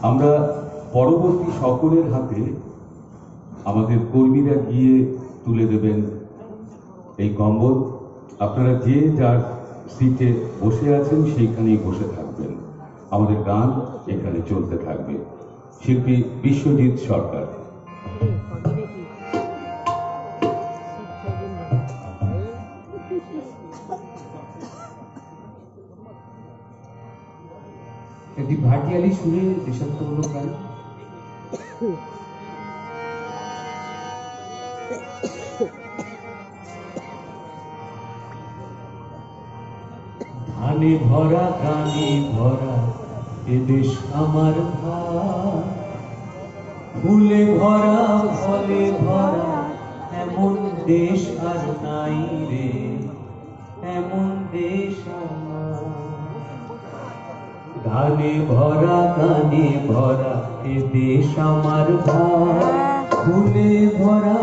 আমরা পরবর্তী সকলের হাতে আমাদের কর্মীরা গিয়ে তুলে দেবেন এই কম্বল। আপনারা যে যার সিটে বসে আছেন সেইখানেই বসে থাকবেন। আমাদের গান এখানে চলতে থাকবে। শিল্পী বিশ্বজিৎ সরকার। একটি ভাটিয়ালি সুরে দেশাত্মমূলক গান। ধানে ভরা গানে ভরা এ দেশ আমার ভাই, ফুলে ভরা ফলে ভরা এমন দেশ আর নাই রে, এমন দেশ আর নাই। গানে ভরা গানে ভরা এ দেশ আমার ভাই, ফুলে ভরা